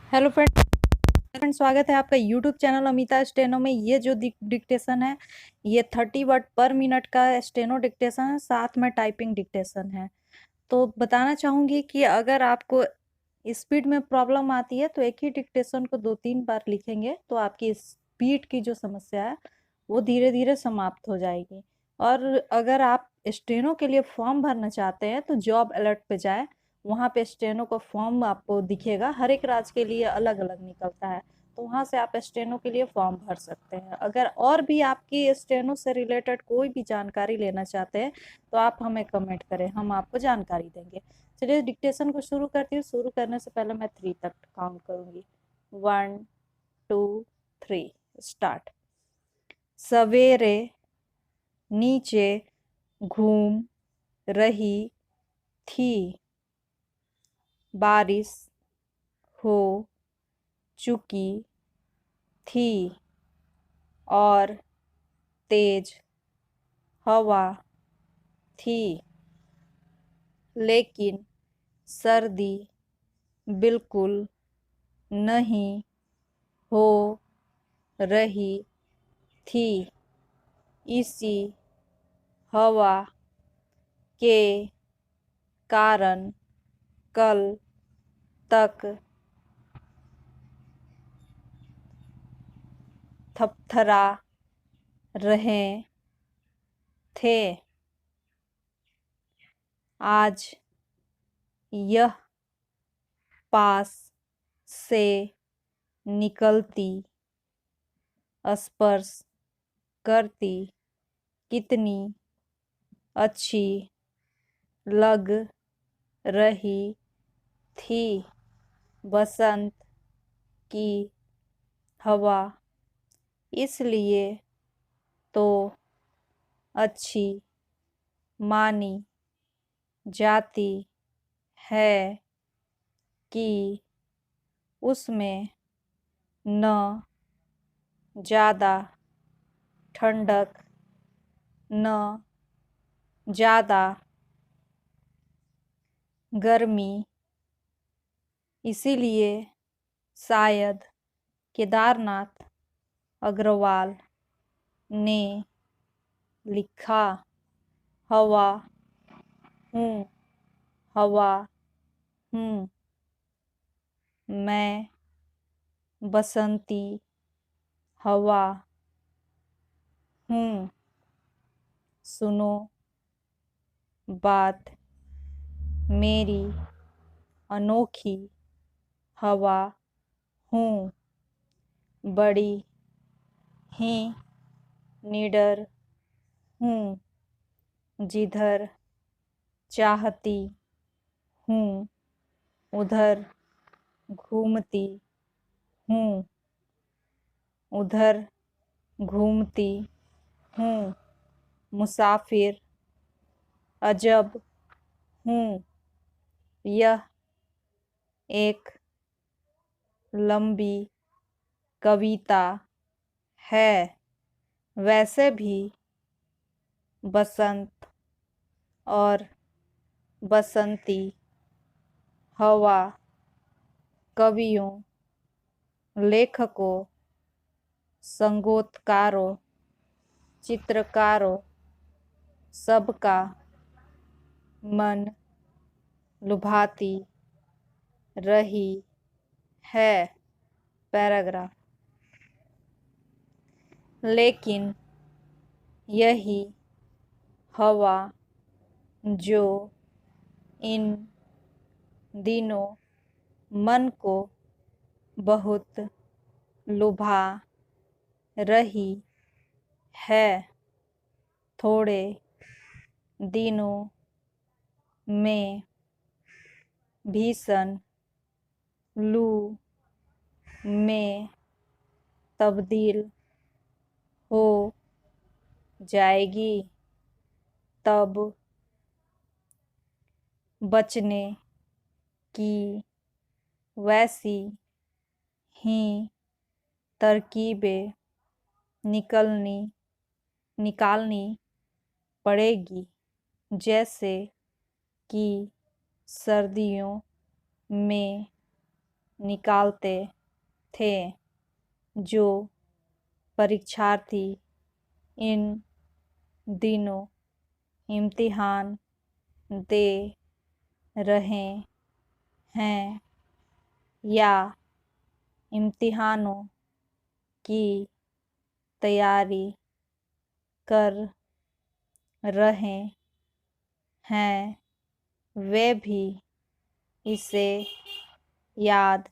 Hello friend, स्वागत है आपका यूट्यूब चैनल अमिता स्टेनो में। ये जो डिक्टेशन है, ये 30 वर्ड पर मिनट का स्टेनो डिक्टेशन है, साथ में टाइपिंग डिक्टेशन है। तो बताना चाहूँगी कि अगर आपको स्पीड में प्रॉब्लम आती है तो एक ही डिक्टेशन को 2-3 बार लिखेंगे तो आपकी स्पीड की जो समस्या है वो धीरे धीरे समाप्त हो जाएगी। और अगर आप स्टेनो के लिए फॉर्म भरना चाहते हैं तो जॉब अलर्ट पे जाए, वहाँ पे स्टेनो का फॉर्म आपको दिखेगा। हर एक राज्य के लिए अलग अलग निकलता है, तो वहाँ से आप स्टेनो के लिए फॉर्म भर सकते हैं। अगर और भी आपकी स्टेनो से रिलेटेड कोई भी जानकारी लेना चाहते हैं तो आप हमें कमेंट करें, हम आपको जानकारी देंगे। चलिए डिक्टेशन को शुरू करती हूँ। शुरू करने से पहले मैं 3 तक काउंट करूँगी। 1 2 3 स्टार्ट। सवेरे नीचे घूम रही थी, बारिश हो चुकी थी और तेज हवा थी, लेकिन सर्दी बिल्कुल नहीं हो रही थी। इसी हवा के कारण कल तक थपथरा रहे थे। आज यह पास से निकलती, स्पर्श करती कितनी अच्छी लग रही थी। बसंत की हवा इसलिए तो अच्छी मानी जाती है कि उसमें न ज़्यादा ठंडक न ज़्यादा गर्मी। इसीलिए शायद केदारनाथ अग्रवाल ने लिखा, हवा हूँ, हवा हूँ, मैं बसंती हवा हूँ। सुनो बात मेरी, अनोखी हवा हूँ, बड़ी ही निडर हूँ। जिधर चाहती हूँ उधर घूमती हूँ, उधर घूमती हूँ। मुसाफिर अजब हूँ। यह एक लंबी कविता है। वैसे भी बसंत और बसंती हवा कवियों, लेखकों, संगीतकारों, चित्रकारों सबका मन लुभाती रही है। पैराग्राफ। लेकिन यही हवा जो इन दिनों मन को बहुत लुभा रही है, थोड़े दिनों में भीषण लू में तब्दील हो जाएगी। तब बचने की वैसी ही तरकीबें निकालनी पड़ेगी, जैसे कि सर्दियों में निकालते थे। जो परीक्षार्थी इन दिनों इम्तिहान दे रहे हैं या इम्तिहानों की तैयारी कर रहे हैं, वे भी इसे याद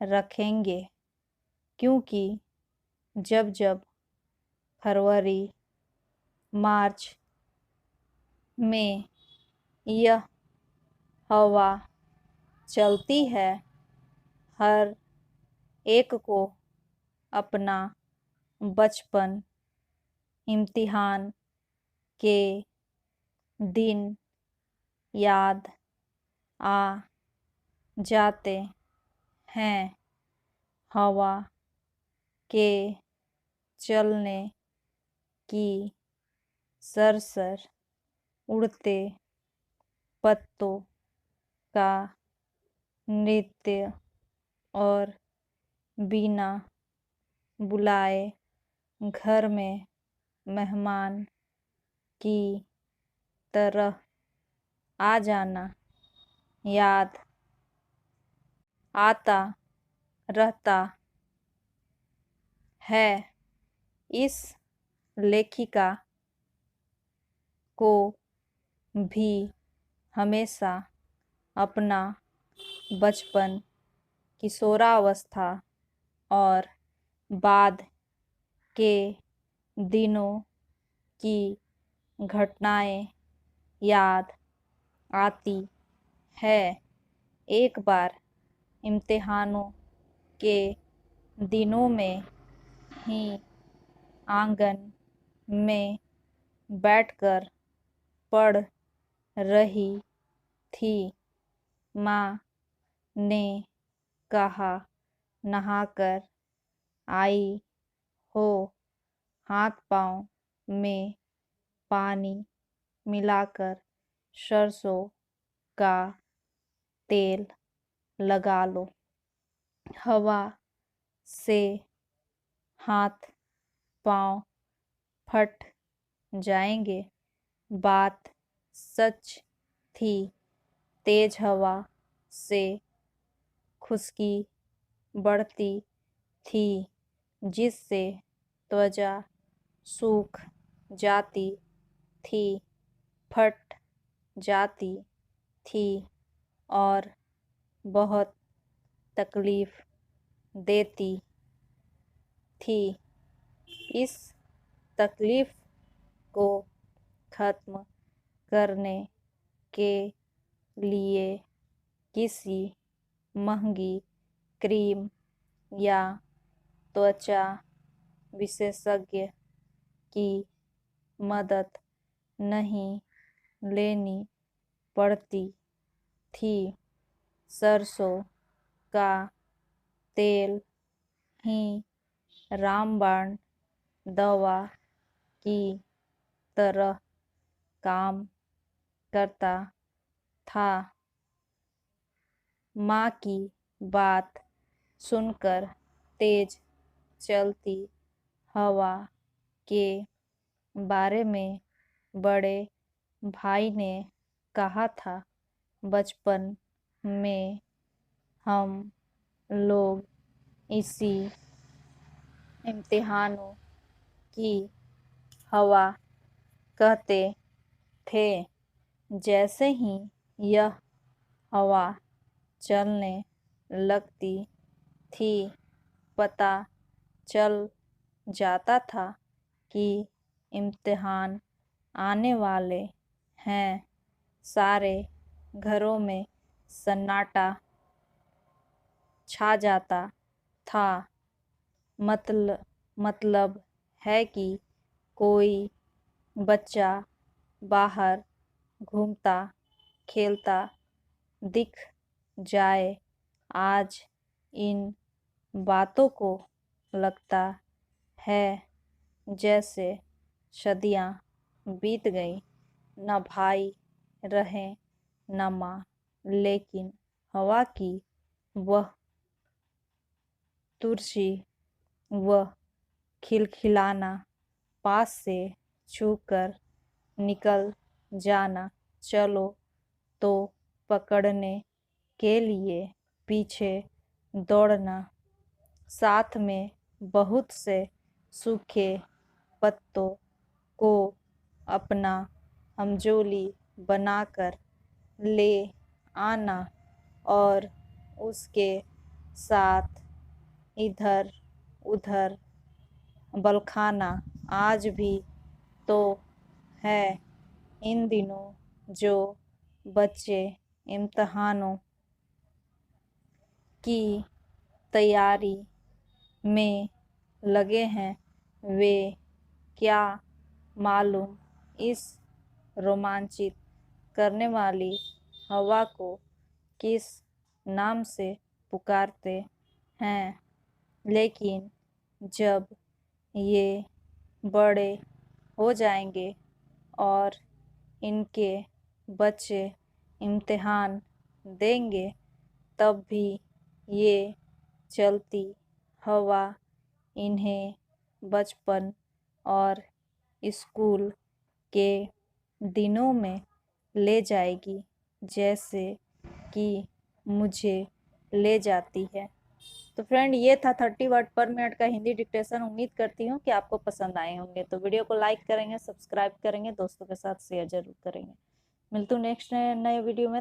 रखेंगे, क्योंकि जब जब फरवरी मार्च में यह हवा चलती है, हर एक को अपना बचपन, इम्तिहान के दिन याद आ जाते हैं। हवा के चलने की सरसर उड़ते पत्तों का नृत्य और बिना बुलाए घर में मेहमान की तरह आ जाना याद आता रहता है। इस लेखिका को भी हमेशा अपना बचपन, किशोरावस्था और बाद के दिनों की घटनाएं याद आती है। एक बार इम्तिहानों के दिनों में ही आंगन में बैठकर पढ़ रही थी। माँ ने कहा, नहाकर आई हो, हाथ पाँव में पानी मिलाकर सरसों का तेल लगा लो, हवा से हाथ पाँव फट जाएंगे। बात सच थी। तेज हवा से खुश्की बढ़ती थी, जिससे त्वचा सूख जाती थी, फट जाती थी और बहुत तकलीफ देती थी। इस तकलीफ को खत्म करने के लिए किसी महंगी क्रीम या त्वचा विशेषज्ञ की मदद नहीं लेनी पड़ती थी। सरसों का तेल ही रामबाण दवा की तरह काम करता था। माँ की बात सुनकर तेज चलती हवा के बारे में बड़े भाई ने कहा था, बचपन में हम लोग इसी इम्तिहानों की हवा कहते थे। जैसे ही यह हवा चलने लगती थी, पता चल जाता था कि इम्तिहान आने वाले हैं। सारे घरों में सन्नाटा छा जाता था। मतलब है कि कोई बच्चा बाहर घूमता खेलता दिख जाए। आज इन बातों को लगता है जैसे सदियां बीत गई, न भाई रहे न माँ, लेकिन हवा की वह तुलसी व खिलखिलाना, पास से छूकर निकल जाना, चलो तो पकड़ने के लिए पीछे दौड़ना, साथ में बहुत से सूखे पत्तों को अपना हमजोली बनाकर ले आना और उसके साथ इधर उधर बलखाना। आज भी तो है इन दिनों जो बच्चे इम्तहानों की तैयारी में लगे हैं, वे क्या मालूम इस रोमांचित करने वाली हवा को किस नाम से पुकारते हैं। लेकिन जब ये बड़े हो जाएंगे और इनके बच्चे इम्तिहान देंगे, तब भी ये चलती हवा इन्हें बचपन और स्कूल के दिनों में ले जाएगी, जैसे कि मुझे ले जाती है। तो फ्रेंड, ये था 30 वर्ड पर मिनट का हिंदी डिक्टेशन। उम्मीद करती हूँ कि आपको पसंद आए होंगे। तो वीडियो को लाइक करेंगे, सब्सक्राइब करेंगे, दोस्तों के साथ शेयर जरूर करेंगे। मिलती हूँ नेक्स्ट नए वीडियो में।